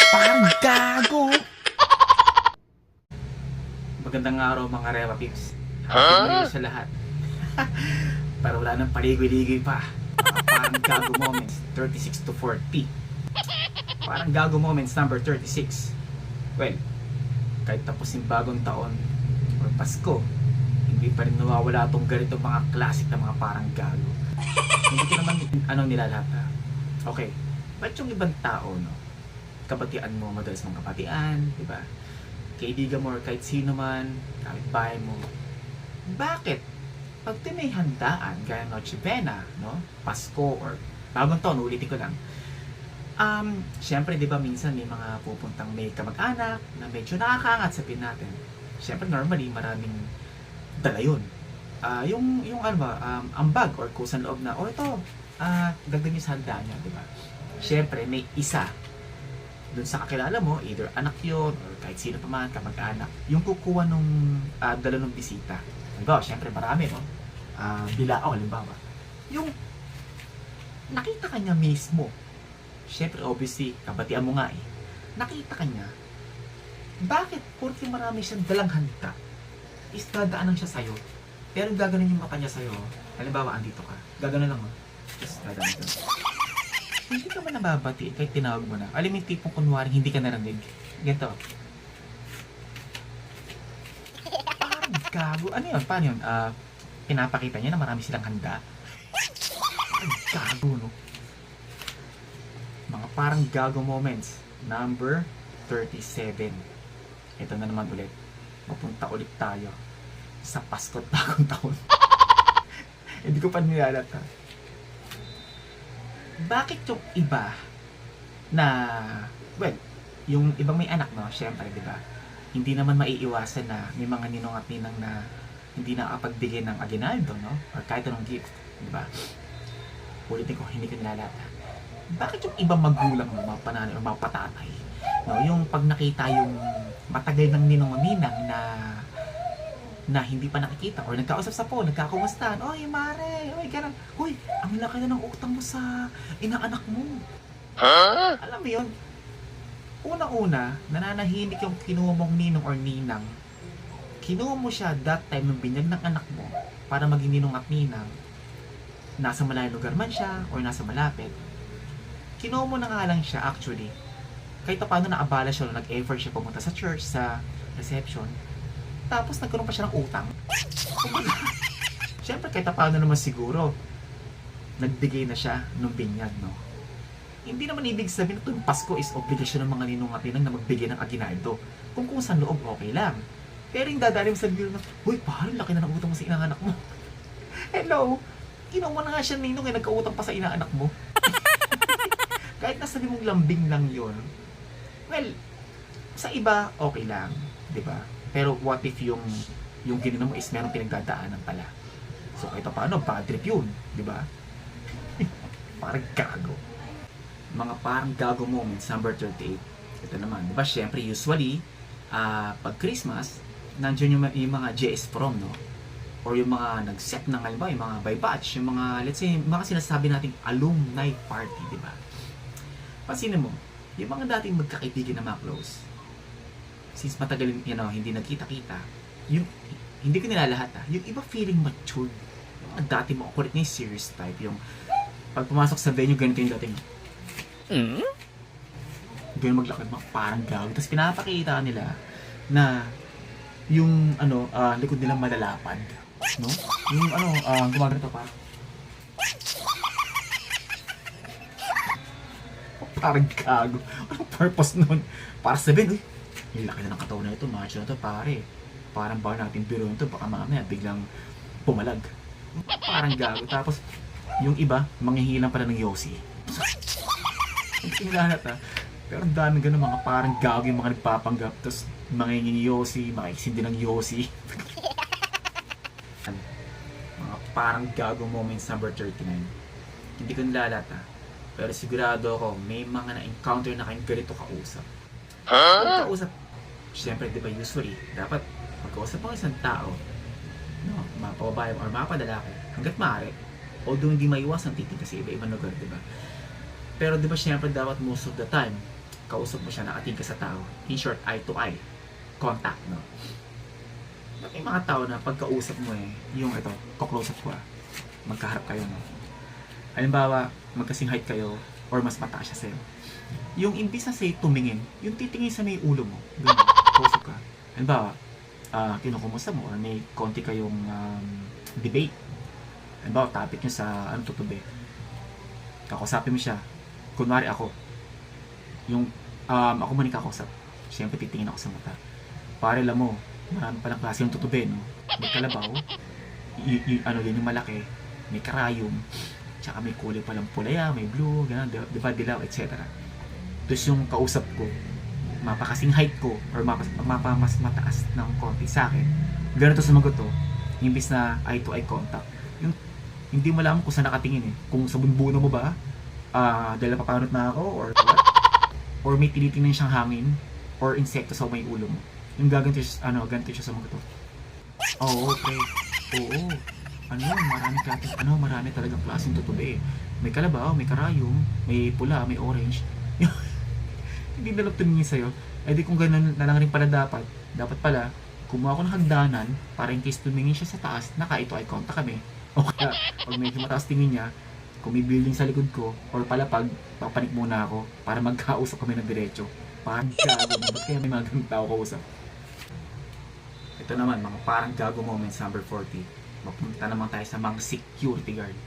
Parang gago! Magandang araw mga Rewa Pips. Happy New Year sa lahat. Para wala nang paligoy-ligoy pa. Parang gago moments, 36 to 40. Parang gago moments number 36. Well, kahit tapos yung bagong taon or Pasko, hindi pa rin nawawala itong ganitong mga classic na mga parang gago. Hindi ko naman nilalata. Okay, ba't yung ibang tao, no? Kabatian mo, madalas mong kabatian, di ba? Kaibigan mo or kahit sino man, kahit bahay mo. Bakit? Pag may handaan, gaya Noche Buena, no? Pasko or bagong taon, ulitin ko lang. Siyempre, di ba, minsan may mga pupuntang may kamag-anak na medyo nakakaangat, sabihin natin. Siyempre, normally, maraming dala yun. Yung ano ba, ambag or kusang loob na, ito, dagdag nyo sa handaan niya, di ba? Siyempre, may isa dun sa kakilala mo, either anak yun or kahit sino pa man, kamag-anak, yung kukuha nung dala ng bisita. Halimbawa, siyempre marami, no? Bilao, halimbawa. Yung nakita ka niya mismo, siyempre, obviously, kabatian mo nga eh. Nakita ka niya, bakit? Porque marami siyang dalang handa, is dadaanan siya sa'yo. Pero gaganon yung mata niya sa'yo. Halimbawa, andito ka. Gaganon lang, just dadaanan siya. Hindi ka ba nababati kahit tinawag mo na? Alam mo yung tipong kunwari hindi ka narinig. Ganito. Parang gago. Ano yun? Paano yun? Pinapakita niya na marami silang handa. Parang gago, no? Mga parang gago moments. Number 37. Ito na naman ulit. Mapunta ulit tayo sa Pasko't Bagong Taon. Hindi ko pa nilalata. Bakit yung iba na, well, yung ibang may anak, no? Siyempre, di ba? Hindi naman maiiwasan na may mga ninong at ninang na hindi nakapagbigay ng aginaldo, no? Or kahit anong gift, di ba? Ulitin ko, hindi ko nilalata. Bakit yung ibang magulang, no? Mga pananay o mga patatay, no? Yung pag nakita yung matagal ng ninong o ninang na hindi pa nakikita or nagkausap sa phone, nagkakumustahan, oy mare, oy ganun, uy, ang laki na ng utang mo sa inaanak mo. Huh? Alam mo yun, una-una, nananahimik yung kinuha mong ninong or ninang. Kinuha mo siya that time ng binyag ng anak mo para maging ninong at ninang. Nasa malayong lugar man siya or nasa malapit. Kinuha mo na nga lang siya actually. Kahit paano naabala siya, nag-effort siya pumunta sa church, sa reception. Tapos nagkaroon pa siya ng utang. Siyempre, kahit paano naman siguro, nagbigay na siya ng binyag, no? Hindi naman ibig sabihin na tuwing Pasko is obligasyon ng mga ninong at ninang na magbigay ng aginaldo. Kung saan loob, okay lang. Pero yung dadali mo sa biro na, uy, parang laki na ng utang mo sa inaanak mo. Hello? Ginawa mo na nga siya ninong nagkautang pa sa inaanak mo. Kahit nasabi mong lambing lang yun, well, sa iba, okay lang. Diba? Pero what if yung ginino mo is merong pinagdadaanan pala? So kahit paano, bad trip yun, di ba? Parang gago. Mga parang gago moments, number 38. Ito naman, di ba? Siyempre, usually, pag Christmas, nandiyan yung mga JS prom, no? Or yung mga nag-set ng, halimbawa, yung mga by batch, yung mga, let's say, mga sinasabi nating alumni party, di ba? Pansinin mo, yung mga dating magkakaibigan na mga close, since matagal hindi nagkita-kita, yung, hindi ko nilalahat yung iba feeling matured. Yung dati mo, kulit na yung serious type, yung pag pumasok sa venue, ganito yung dating, ganun maglakad, parang gawin. Tapos pinapakita nila na yung, likod nila malalapad, no? Yung, gumaganto pa. Parang gago. Anong purpose nun? Para sabihin, uy, yung laki na ng katawan na ito, macho na ito, pare. Parang ba natin biro nito, baka mamaya biglang pumalag. Parang gago. Tapos, yung iba, manghihilang pala ng Yossi. Hindi lahat pero ang daming ganun, mga parang gago yung mga nagpapanggap, tapos mangingin Yossi, makikisindi ng Yossi. Mga parang gago moments number 39. Hindi ko nilalat pero sigurado ako, may mga na-encounter na kayong ganito kausap. Kausap, siyempre, di ba usually, dapat pagkausap mo isang tao, no, mapababae or mapadalaki, hanggat maaari, Although hindi maiwasan titing kasi iba-ibang lugar, di ba? Pero di ba syempre dapat most of the time, kausap mo siya, nakatingin ka sa tao. In short, eye to eye contact, no? May mga tao na pagkausap mo yung ito, ko-close up ko magkaharap kayo, no? Halimbawa, magkasing height kayo, or mas mataas siya sa'yo. Yung imbis na sa'yo tumingin, yung titingin sa may ulo mo, ganun, close up ka. Halimbawa, kinukumusta mo, or may konti kayong debate. Halimbawa, topic nyo sa ano tutubi. Kakusapin mo siya. Kunwari ako, yung ako man kakausap, siyempre titingin ako sa mata. Pare lang mo, marami palang klase yung tutubi, no? May kalabaw, ano yun yung malaki, may karayom, tsaka may kulay palang pulaya, may blue, gano'n, diba, dilaw, etc. Tapos yung kausap ko, mapakasing height ko, or mas mataas ng konti sa akin, ganito sumagot to, imbis na eye to eye contact. Yung hindi mo alam kung saan nakatingin kung sa bunbuno mo ba, dahil napapanot na ako, or what, or may tinitingnan siyang hangin, or insekto sa may ulo mo. Yung gaganto siya sa mga to. Oh, okay. Oo. Marami talagang klaseng tutubi. May kalabaw, may karayom, may pula, may orange. Hindi na lang tumingin sa'yo. Eh di kung ganun na lang rin pala dapat pala, kumuha ko ng hagdanan para in case tumingin siya sa taas, eye to eye contact kami. O kaya, pag medyo mataas tingin niya, kung may building sa likod ko, or palapag, papanik muna ako para magkausap kami ng diretso. Parang gago, ba't kaya may mga ganun tao kausap? Ito naman, mga parang gago moments number 40. Mapunta naman tayo sa mga security guard.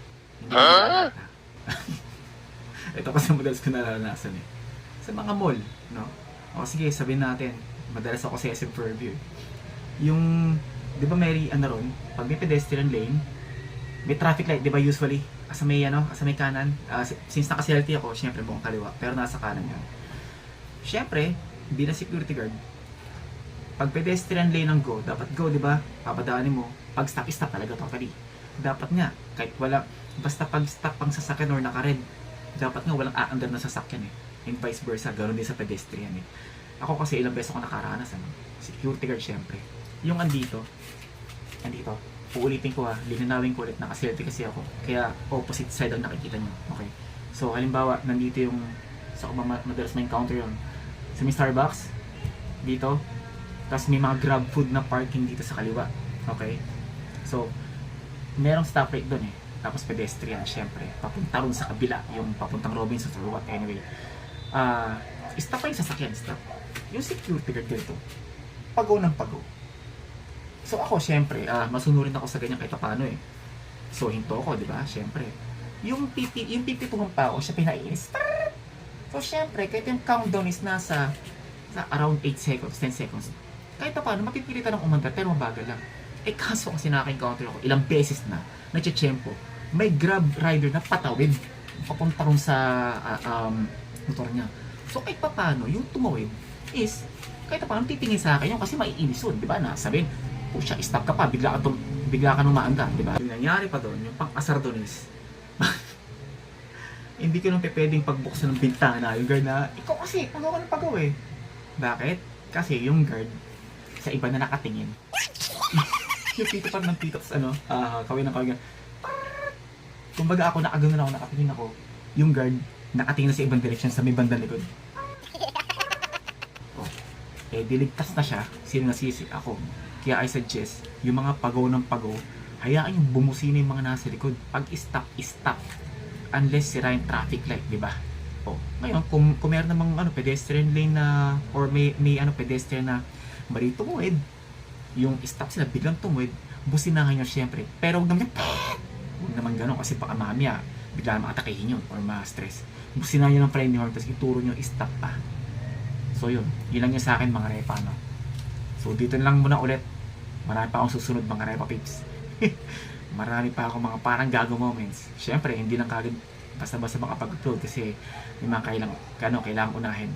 Hindi ko nalala. Ito kasi madalas ko naranasan sa mga mall, no? O sige, sabihin natin, madalas ako sa SM Fairview. Yung, di ba may pag may pedestrian lane, may traffic light, di ba usually? Asa may kanan. Since naka-selfie ako, syempre buong kaliwa, pero nasa kanan yun. Syempre, bilang security guard, pag pedestrian lane ang go, dapat go, di ba? Papadaanin mo. Pag stop talaga totally. Dapat nga, kahit wala, basta pag stop ang sasakyan or naka-red, dapat nga walang aandar na sasakyan And vice versa, ganoon din sa pedestrian Ako kasi ilang beses ako nakaranas, security guard syempre. Yung andito, uulitin ko linanawin ko ulit, naka-selfie kasi ako. Kaya opposite side ang nakikita nyo. Okay? So, halimbawa, nandito yung, sa madalas ma-encounter yun. Sa may Starbucks, dito, tapos may mga grab food na parking dito sa kaliwa. Okay? So, merong stoplight doon Tapos pedestrian, syempre. Papunta rin sa kabila, yung papuntang Robinsons or what, anyway. Stop pa yung sasakyan, stop. Yung security guard dito, pagaw ng pagaw. So ako, syempre, masunurin ako sa ganyan kahit paano So, hinto ako, di ba? Syempre. Yung pipituhan pa ako, siya pinainis. So, syempre, kahit yung countdown is nasa around 8 seconds, 10 seconds. Kahit paano, mapipilitan ng umandar, pero mabagal lang. Kaso kasi naka-encounter ako, ilang beses na, nagche-tsempo. May grab rider na patawid. Papunta rin sa motor niya. So, kahit paano, yung tumawid is, kahit paano, titingin sa akin yung kasi maiinis yun, di ba? Sabihin, siya, stop ka pa, bigla ka nung maanda, di ba? Yung nangyari pa doon, yung pang-asar doon is, hindi ko nang pwedeng pagbuksan ng bintana, yung guard na, ikaw kasi, pagaw ka ng pagaw Bakit? Kasi yung guard, sa iba na nakatingin. Yung pito pa ng pito, kawin ng kawin. Kumbaga ako, nakatingin ako, yung guard, nakatingin na sa ibang direction, sa may bandang likod. Diligtas na siya, sino nasisi? Ako. Kaya I suggest, yung mga pagaw ng pagaw, hayaan yung bumusina yung mga nasa likod. Pag stop. Unless sira yung traffic light, di ba? Ngayon, kung meron namang pedestrian lane na, or may pedestrian na mali tumuwid, yung stop sila, biglang tumuwid, businahan nyo syempre. Pero huwag naman ganun, kasi baka mamaya, bigla naman atakihin yun, or ma-stress. Businahan nyo ng friendly horn, tapos ituro nyo, stop pa. So yun lang yun sa akin mga repa, So dito lang muna ulit. Marami pa akong susunod mga repa pips. Marami pa akong mga parang gago moments. Syempre, hindi lang kagad basta-basta makapag-upload kasi may mga kailangan unahin.